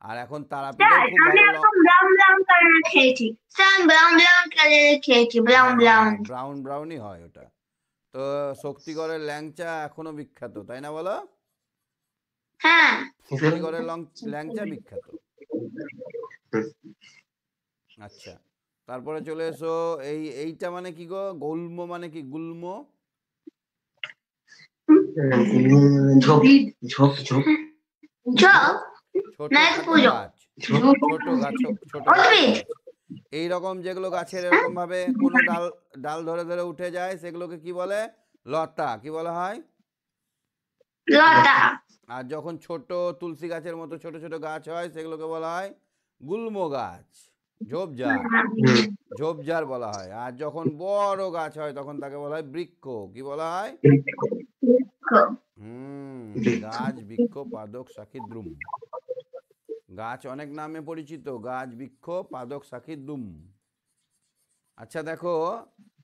Speaker 1: আর এখন তারাপীঠেও খুব
Speaker 2: আমি
Speaker 1: ভালো
Speaker 2: এরকম ব্রাউন ব্রাউন কালার খেয়েছি। ব্রাউন ব্রাউন কালার খেয়েছি, ব্রাউন ব্রাউন।
Speaker 1: ব্রাউন ব্রাউনই হয় ওটা। তো শক্তিগড়ের ল্যাংচা এখনো বিখ্যাত, তাই না বলো?
Speaker 2: হ্যাঁ,
Speaker 1: শক্তিগড়ের ল্যাংচা বিখ্যাত। আচ্ছা, তারপরে চলে এসো। এইটা মানে কি গো? গুল্ম মানে কি? গুল্ম
Speaker 2: ঝোপ ঝোপ ঝোপ ঝোপ
Speaker 1: ছোট
Speaker 2: না,
Speaker 1: খাটো
Speaker 2: পুজো
Speaker 1: গাছ, ছোট গাছ, ছোট খাটো গাছ। এইরকম যেগুলো গাছের এরকম ভাবে কোনো ডাল ডাল ধরে ধরে উঠে যায়, সেগুলোকে কি বলে? লতা। কি বলা হয়?
Speaker 2: লতা।
Speaker 1: আর যখন ছোট তুলসী গাছের মতো ছোট ছোট গাছ হয়, সেগুলোকে বলা হয় গুল্ম গাছ, ঝোপঝাড়। ঝোপঝাড় বলা হয়। আর যখন বড় গাছ হয় তখন তাকে বলা হয় বৃক্ষ। কি বলা হয়? গাছ, বৃক্ষ, পাদক, শাখী, দ্রুম। গাছ অনেক নামে পরিচিত, গাছ, বৃক্ষ, পাদক, শাখী, দ্রুম। আচ্ছা দেখো,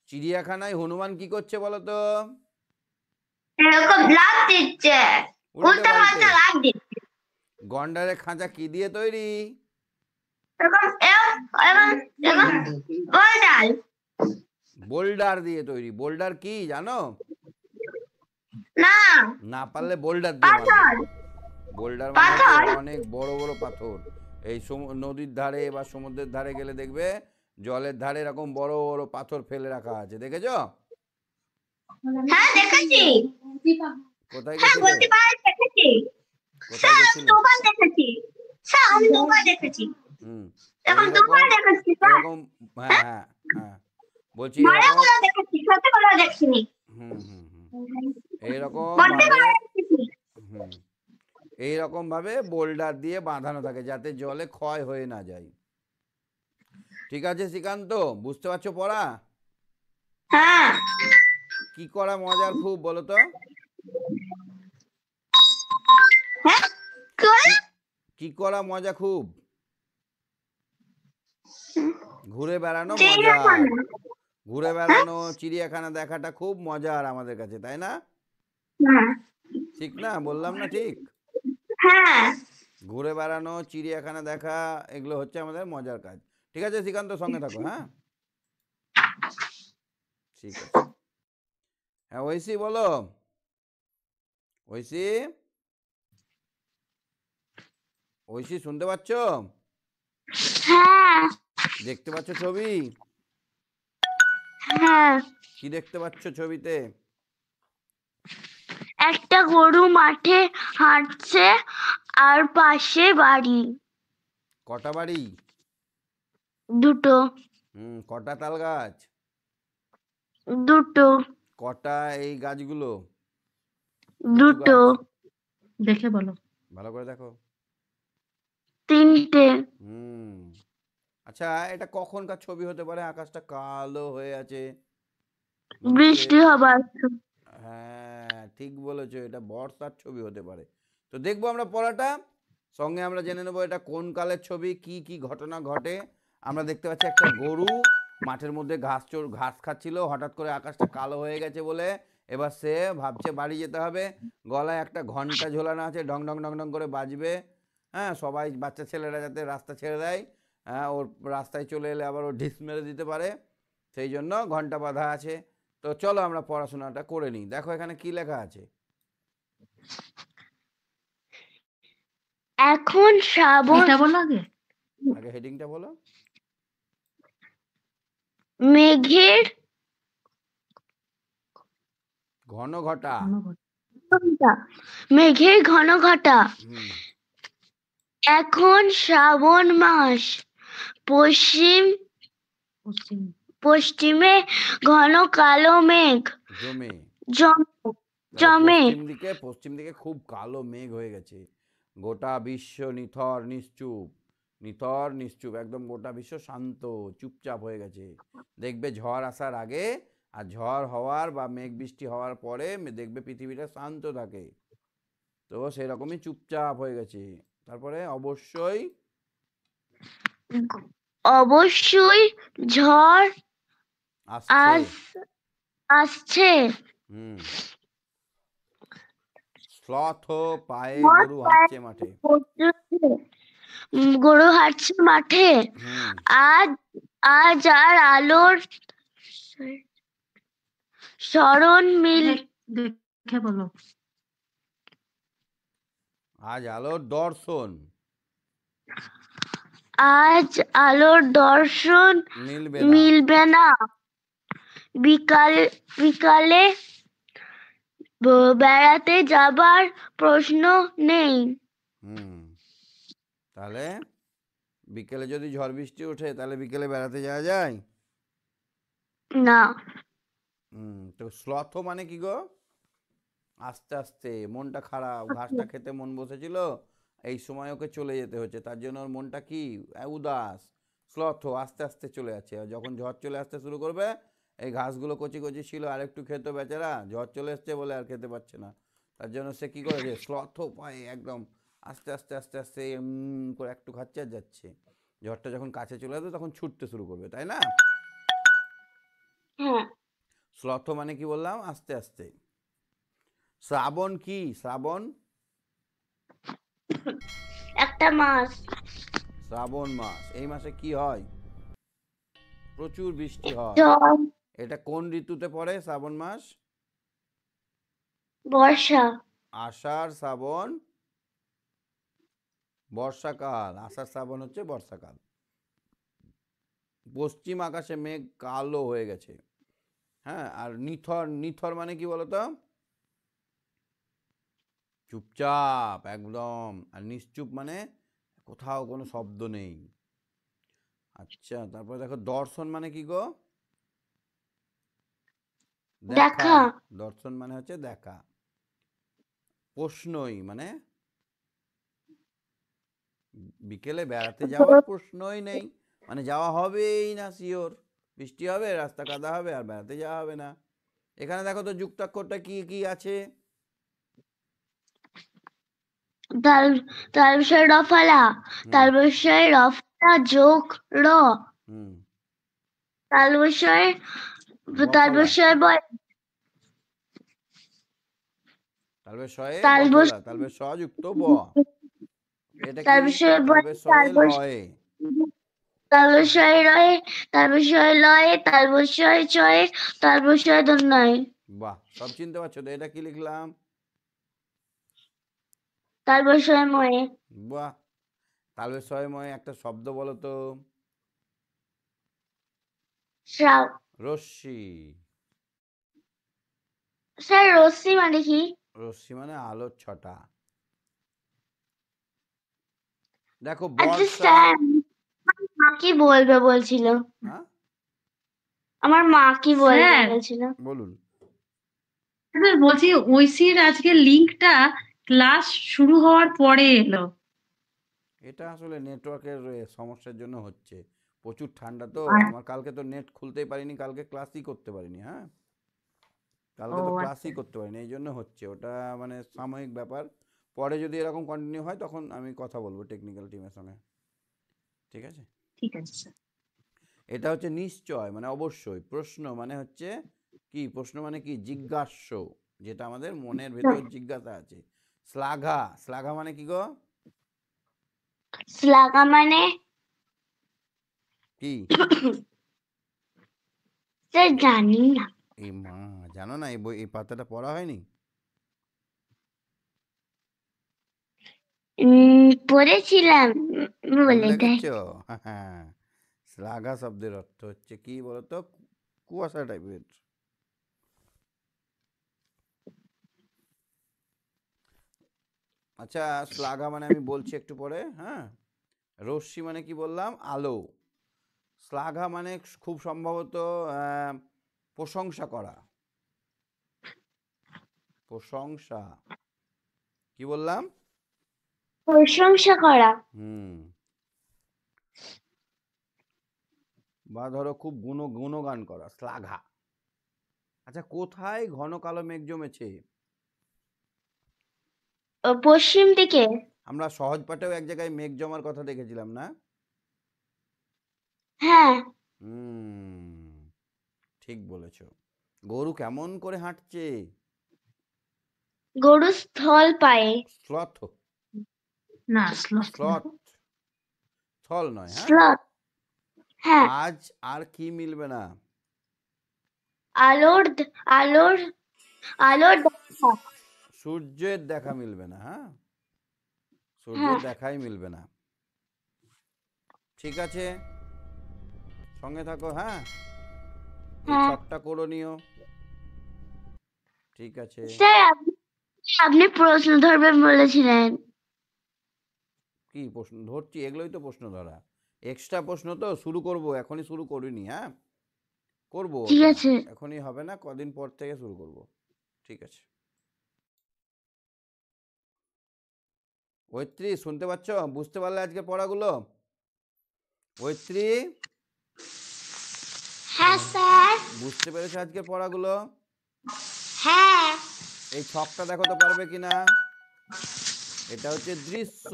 Speaker 1: চিড়িয়াখানায় হনুমান কি করছে বলো তো?
Speaker 2: এরকম লাভ দিচ্ছে, উল্টা পাল্টা লাভ দিচ্ছে।
Speaker 1: গন্ডারের খাঁচা কি দিয়ে তৈরি?
Speaker 2: এরকম এরকম এরকম বোল্ডার।
Speaker 1: বোল্ডার দিয়ে তৈরি। বোল্ডার কি জানো?
Speaker 2: না,
Speaker 1: না পারলে বোল্ডার দিয়ে
Speaker 2: পাথর।
Speaker 1: বোল্ডার মানে হচ্ছে অনেক বড় বড় পাথর। এই নদীর ধারে বা সমুদ্রের ধারে গেলে দেখবে জলের ধারে এরকম বড় বড় পাথর ফেলে রাখা আছে, দেখেছো?
Speaker 2: হ্যাঁ, দেখেছি।
Speaker 1: কোথায়
Speaker 2: হ্যাঁ,
Speaker 1: গেছিলে?
Speaker 2: বলতে পারি দেখেছি।
Speaker 1: কোথায় গেছিলে?
Speaker 2: দুবার দেখেছি। আমি দুবার দেখেছি। এখন দুবার দেখেছি।
Speaker 1: এরকম, হ্যাঁ হ্যাঁ হ্যাঁ, বলছি এরকম
Speaker 2: বড়গুলো দেখেছি, ছোটগুলো দেখিনি।
Speaker 1: এইরকম
Speaker 2: বলতে
Speaker 1: ভাবে
Speaker 2: পারি দেখেছি।
Speaker 1: এইরকম ভাবে বোল্ডার দিয়ে বাঁধানো থাকে যাতে জলে ক্ষয় হয়ে না যায়। ঠিক আছে শ্রীকান্ত, বুঝতে পারছো পড়া?
Speaker 2: হ্যাঁ।
Speaker 1: কি করা মজার খুব বলো তো?
Speaker 2: হ্যাঁ
Speaker 1: কি কি করা মজা খুব? ঘুরে বেড়ানো মজার। ঘুরে বেড়ানো, চিড়িয়াখানা দেখাটা খুব মজার আমাদের কাছে, তাই না? ঠিক না? বললাম না ঠিক?
Speaker 2: হ্যাঁ।
Speaker 1: ঘুরে বেড়ানো, চিড়িয়াখানা দেখা, এগুলো হচ্ছে আমাদের মজার কাজ। ঠিক আছে শ্রীকান্ত, সঙ্গে থাকো। হ্যাঁ, ঠিক আছে। হ্যাঁ ঐশী বলো। ঐশী, ঐশী শুনতে পাচ্ছ?
Speaker 2: হ্যাঁ।
Speaker 1: দেখতে পাচ্ছ ছবি?
Speaker 2: হ্যাঁ।
Speaker 1: কি দেখতে পাচ্ছ ছবিতে?
Speaker 2: একটা গরু মাঠে হাঁটছে আর পাশে বাড়ি।
Speaker 1: কটা বাড়ি?
Speaker 2: দুটো।
Speaker 1: কটা তাল গাছ?
Speaker 2: দুটো।
Speaker 1: কটা এই গাছগুলো?
Speaker 2: দুটো।
Speaker 3: দেখে বলো।
Speaker 1: ভালো করে দেখো।
Speaker 2: তিনটে।
Speaker 1: আচ্ছা, এটা কখনকার ছবি হতে পারে? আকাশটা কালো হয়ে আছে,
Speaker 2: বৃষ্টি হবার।
Speaker 1: হ্যাঁ ঠিক বলেছো, এটা বর্ষার ছবি হতে পারে। তো দেখবো আমরা পড়াটা, সঙ্গে আমরা জেনে নেবো এটা কোন কালের ছবি, কি কি ঘটনা ঘটে। আমরা দেখতে পাচ্ছি একটা গরু মাঠের মধ্যে ঘাস খাচ্ছিল, হঠাৎ করে আকাশটা কালো হয়ে গেছে বলে এবার সে ভাবছে বাড়ি যেতে হবে। গলায় একটা ঘন্টা ঝোলানো আছে, ঢং ঢং ঢং ঢং করে বাজবে। হ্যাঁ, সবাই বাচ্চা ছেলেরা যাতে রাস্তা ছেড়ে দেয়, হ্যাঁ, ওর রাস্তায় চলে এলে আবার ও ঢিস মেরে দিতে পারে, সেই জন্য ঘন্টা বাঁধা আছে। তো চলো আমরা পড়াশোনাটা করে নিই। দেখো এখানে কি লেখা আছে।
Speaker 2: এখন শ্রাবণ।
Speaker 3: এটা বলো আগে।
Speaker 1: আগে হেডিংটা বলো।
Speaker 2: মেঘের
Speaker 1: ঘন ঘটা।
Speaker 2: মেঘের ঘন ঘটা।
Speaker 1: হুম,
Speaker 2: এখন শ্রাবণ মাস। পশ্চিম
Speaker 3: পশ্চিম।
Speaker 2: পশ্চিমে ঘন কালো মেঘ
Speaker 1: জমে।
Speaker 2: জমে। জমে।
Speaker 1: পশ্চিম দিকে খুব কালো মেঘ হয়ে গেছে। গোটা বিশ্ব নিথর নিশ্চুপ, নিথর নিশ্চুপ, একদম গোটা বিশ্ব শান্ত চুপচাপ হয়ে গেছে। দেখবে ঝড় আসার আগে আর ঝড় হওয়ার বা মেঘ বৃষ্টি হওয়ার পরে দেখবে পৃথিবীটা শান্ত থাকে। তো সেরকমই চুপচাপ হয়ে গেছে। তারপরে অবশ্যই
Speaker 2: অবশ্যই ঝড়
Speaker 1: আসছে।
Speaker 2: আসছে।
Speaker 1: স্লথ পায়ে গরু হাঁটছে মাঠে।
Speaker 2: গরু হাঁটছে মাঠে। আজ আজ আর আলোর স্মরণ
Speaker 3: দেখে বলো।
Speaker 1: আজ আলোর দর্শন
Speaker 2: আজ আলোর দর্শন মিলবে না। বিকালে বেড়াতে যাবার প্রশ্ন নেই।
Speaker 1: তাহলে বিকেলে যদি ঝড় বৃষ্টি ওঠে তাহলে বিকেলে বেড়াতে যাওয়া যায়
Speaker 2: না।
Speaker 1: তো স্লথ মানে কি গো? আস্তে আস্তে, মনটা খারাপ, ঘাসটা খেতে মন বসেছিল, এই সময় ওকে চলে যেতে হচ্ছে, তার জন্য ওর মনটা কি উদাস। স্লথ, আস্তে আস্তে চলে যাচ্ছে। আর যখন ঝড় চলে আসতে শুরু করবে, এই ঘাসগুলো কচি কচি ছিল, আর একটু খেত বেচারা, ঝড় চলে এসছে বলে আর খেতে পাচ্ছে না, তার জন্য সে কি করেছে, স্লথ পায়ে একদম আস্তে আস্তে আস্তে আস্তে করে একটু খাচ্ছে আর যাচ্ছে। ঝড়টা যখন কাছে চলে আসবে তখন ছুটতে শুরু করবে, তাই না? স্লথ মানে কি বললাম? আস্তে আস্তে। শ্রাবণ কি? শ্রাবণ
Speaker 2: একটা মাস।
Speaker 1: শ্রাবণ মাস, এই মাসে কি হয়? প্রচুর বৃষ্টি হয়। এটা কোন ঋতুতে পড়ে শ্রাবণ মাস?
Speaker 2: বর্ষা।
Speaker 1: আষাঢ় শ্রাবণ বর্ষাকাল। আষাঢ় শ্রাবণ হচ্ছে বর্ষাকাল। পশ্চিম আকাশে মেঘ কালো হয়ে গেছে। হ্যাঁ, আর নিথর, নিথর মানে কি বলতো? চুপচাপ একদম। আর নিশ্চুপ মানে কোথাও কোনো শব্দ নেই। আচ্ছা, তারপরে দেখো দর্শন মানে কি গো? দেখা। দর্শন মানে হচ্ছে দেখা। প্রশ্নই মানে বিকেলে বেড়াতে যাওয়ার প্রশ্নই নেই, মানে যাওয়া হবেই না শিওর। বৃষ্টি হবে, রাস্তা কাদা হবে, আর বেড়াতে যাওয়া হবে না। এখানে দেখো তো যুক্তাক্ষরটা কি কি আছে।
Speaker 2: তার বিষয়ে রফালা, তার বিষয়ে রফা যোগ র,
Speaker 1: হুম
Speaker 2: তার বিষয়ে তার
Speaker 1: বফলা,
Speaker 2: বিষয়ে বয়,
Speaker 1: তালবে শয়ে
Speaker 2: তার
Speaker 1: বফলা, তালবে স যুক্ত ব। এটা
Speaker 2: তার
Speaker 1: কি?
Speaker 2: বিষয়ে
Speaker 1: তালবে শয়ে লয়ে।
Speaker 2: তার বিষয়ে রয়ে, তার বিষয়ে লয়ে, তার বিষয়ে ছয়ে, তার বিষয়ে দন্যয়,
Speaker 1: বাহ, সব চিনতে পারছো তো? এটা কি লিখলাম?
Speaker 2: তার বিষয়ে ময়ে,
Speaker 1: বাহ, তালবে শয়ে ময়ে একটা শব্দ বলো তো।
Speaker 2: শ্রাব।
Speaker 1: রশ্মি।
Speaker 2: স্যার রশ্মি মানে কি?
Speaker 1: রশ্মি মানে আলোর ছটা। দেখো
Speaker 2: আচ্ছা
Speaker 1: বর্ষা।
Speaker 2: স্যার, মা কি বলবে বলছিল?
Speaker 1: হ্যাঁ
Speaker 2: আমার মা কি বলবে
Speaker 3: স্যার
Speaker 2: বলছিল?
Speaker 1: বলুন।
Speaker 3: স্যার বলছি ঐশীর আজকে লিঙ্কটা ক্লাস শুরু হওয়ার পরে এলো।
Speaker 1: এটা আসলে নেটওয়ার্কের সমস্যার জন্য হচ্ছে। প্রচুর ঠান্ডা তো,
Speaker 3: আর
Speaker 1: আমার কালকে তো নেট খুলতেই পারিনি, কালকে ক্লাসই করতে পারিনি। হ্যাঁ,
Speaker 3: ও
Speaker 1: কালকে তো
Speaker 3: আচ্ছা
Speaker 1: ক্লাসই করতে পারিনি, এই জন্য হচ্ছে ওটা, মানে সাময়িক ব্যাপার। পরে যদি এরকম কন্টিনিউ হয় তখন আমি কথা বলবো টেকনিক্যাল টিমের সঙ্গে, ঠিক আছে?
Speaker 3: ঠিক আছে স্যার।
Speaker 1: এটা হচ্ছে নিশ্চয়, মানে অবশ্যই। প্রশ্ন মানে হচ্ছে কি? প্রশ্ন মানে কি? জিজ্ঞাস্য, যেটা আমাদের মনের ভেতর জিজ্ঞাসা আছে। শ্লাঘা, শ্লাঘা মানে কি গো?
Speaker 2: শ্লাঘা মানে
Speaker 1: কি?
Speaker 2: স্যার জানি না।
Speaker 1: এই মা, জানো না? এই বই, এই পাতাটা পড়া হয়নি?
Speaker 2: পড়েছিলাম, বলে
Speaker 1: ভুলে
Speaker 2: দেয়।
Speaker 1: গেছো? হ্যাঁ, শ্লাঘা শব্দের অর্থ হচ্ছে কি বলতো? কুয়াশা টাইপের। আচ্ছা, শ্লাঘা মানে আমি বলছি একটু পরে। হ্যাঁ, রশ্মি মানে কি বললাম? আলো। শ্লাঘা মানে খুব সম্ভবত প্রশংসা করা। প্রশংসা, কি বললাম?
Speaker 2: প্রশংসা করা।
Speaker 1: হুম, বা ধরো খুব গুণগান করা, শ্লাঘা। আচ্ছা, কোথায় ঘন কালো মেঘ জমেছে?
Speaker 2: পশ্চিম দিকে।
Speaker 1: আমরা সহজ পাঠেও এক জায়গায় মেঘ জমার কথা দেখেছিলাম না?
Speaker 2: হ্যাঁ।
Speaker 1: হুম, ঠিক বলেছ। গরু কেমন করে হাঁটছে?
Speaker 2: গরু স্থল পায়ে।
Speaker 1: স্লথ।
Speaker 3: না স্লথ না।
Speaker 1: স্লথ, স্থল নয়। হ্যাঁ,
Speaker 2: স্লথ। হ্যাঁ।
Speaker 1: আজ আর কি মিলবে না?
Speaker 2: আলোর আলোর আলোর দেখা।
Speaker 1: সূর্যের দেখা মিলবে না। হ্যাঁ, সূর্যের
Speaker 2: হ্যাঁ।
Speaker 1: দেখাই মিলবে না। ঠিক আছে, সঙ্গে থাকো। হ্যাঁ, এই
Speaker 2: হ্যাঁ
Speaker 1: ছকটা করে নিও। ঠিক আছে।
Speaker 2: স্যার, আপনি প্রশ্ন ধরবেন বলেছিলেন।
Speaker 1: কি প্রশ্ন ধরছি? এগুলোই তো প্রশ্ন ধরা। এক্সট্রা প্রশ্ন তো শুরু করব, এখনই শুরু করিনি। হ্যাঁ, করব
Speaker 2: ঠিক
Speaker 1: ওটা,
Speaker 2: আছে।
Speaker 1: এখনই হবে না, কদিন পর থেকে শুরু করব। ঠিক আছে। ওয়েত্রী, শুনতে পাচ্ছ? বুঝতে পারলে আজকে পড়াগুলো? ওয়েত্রী,
Speaker 2: হ্যাঁ স্যার।
Speaker 1: বুঝতে পেরেছো আজকের পড়াগুলো?
Speaker 2: হ্যাঁ।
Speaker 1: এই ছকটা দেখো তো, পারবে কিনা? এটা হচ্ছে দৃশ্য।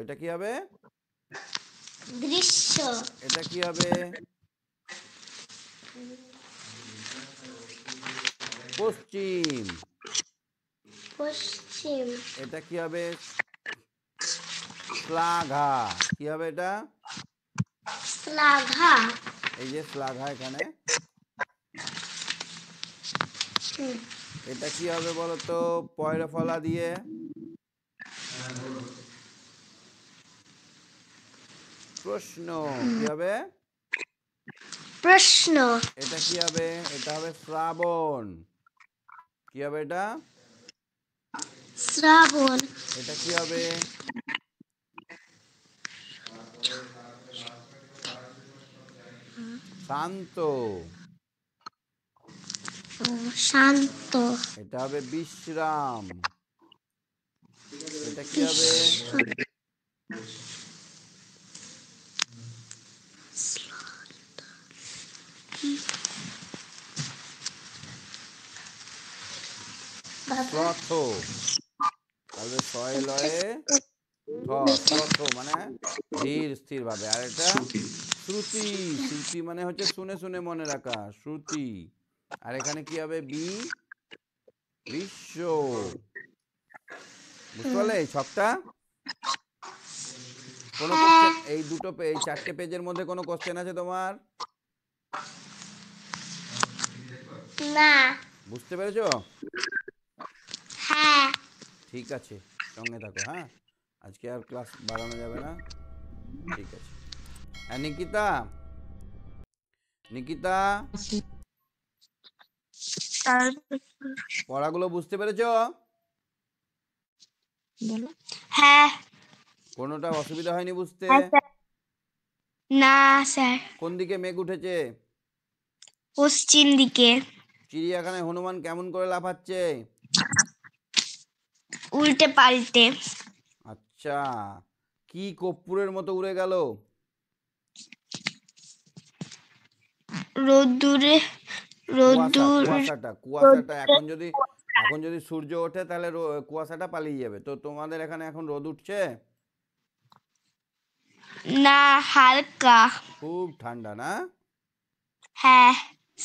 Speaker 1: এটা কি হবে?
Speaker 2: দৃশ্য।
Speaker 1: এটা কি হবে? পশ্চিম।
Speaker 2: পশ্চিম।
Speaker 1: এটা কি হবে? শ্লাঘা। কি হবে এটা?
Speaker 2: শ্লাঘা।
Speaker 1: এই যে শ্লাঘা এখানে, এটা কি হবে বলো তো? পয়রা ফলা দিয়ে। প্রশ্ন, কি হবে?
Speaker 2: প্রশ্ন।
Speaker 1: এটা কি হবে? এটা হবে শ্রাবণ। কি হবে এটা?
Speaker 2: শ্রাবণ।
Speaker 1: এটা কি হবে? শান্ত।
Speaker 2: শান্ত।
Speaker 1: এটা হবে বিশ্রাম। এটা কি হবে? শ্রথ মানে ধীর স্থির ভাবে, আর এটা শ্রুতি, শ্রুতি মানে হচ্ছে শুনে শুনে মনে রাখা, শ্রুতি। আর এখানে কি হবে? বিশ্ব। বুঝতে পারলে এই ছকটা? কোনো কোশ্চেন এই দুটো এই 4টে পেজের মধ্যে কোনো কোশ্চেন আছে তোমার?
Speaker 2: না।
Speaker 1: বুঝতে পেরেছো?
Speaker 2: হ্যাঁ।
Speaker 1: ঠিক আছে, সঙ্গে থাকো। হ্যাঁ, আজকে আর ক্লাস বাড়ানো যাবে না। ঠিক আছে। হ্যাঁ নিকিতা, নিকিতা পড়াগুলো বুঝতে পেরেছো?
Speaker 2: হ্যাঁ।
Speaker 1: কোনোটা অসুবিধা হয়নি বুঝতে?
Speaker 2: না স্যার।
Speaker 1: কোন দিকে মেঘ উঠেছে?
Speaker 2: পশ্চিম দিকে।
Speaker 1: চিড়িয়াখানায় হনুমান কেমন করে লাফাচ্ছে?
Speaker 2: উল্টে পাল্টে।
Speaker 1: আচ্ছা, কি কর্পূরের মতো উড়ে গেল?
Speaker 2: রোদ্দুরে
Speaker 1: কুয়াশাটা এখন যদি সূর্য ওঠে তাহলে কুয়াশাটা পালিয়ে যাবে। তো তোমাদের এখানে এখন রোদ উঠছে?
Speaker 2: না, হালকা।
Speaker 1: খুব ঠান্ডা না?
Speaker 2: হ্যাঁ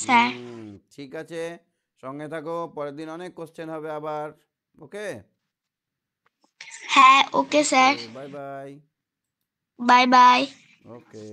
Speaker 2: স্যার।
Speaker 1: ঠিক আছে, সঙ্গে থাকো, পরের দিন অনেক কোশ্চেন হবে আবার। ওকে।
Speaker 2: হ্যাঁ okay sir.
Speaker 1: Bye bye.
Speaker 2: Bye bye.
Speaker 1: ওকে।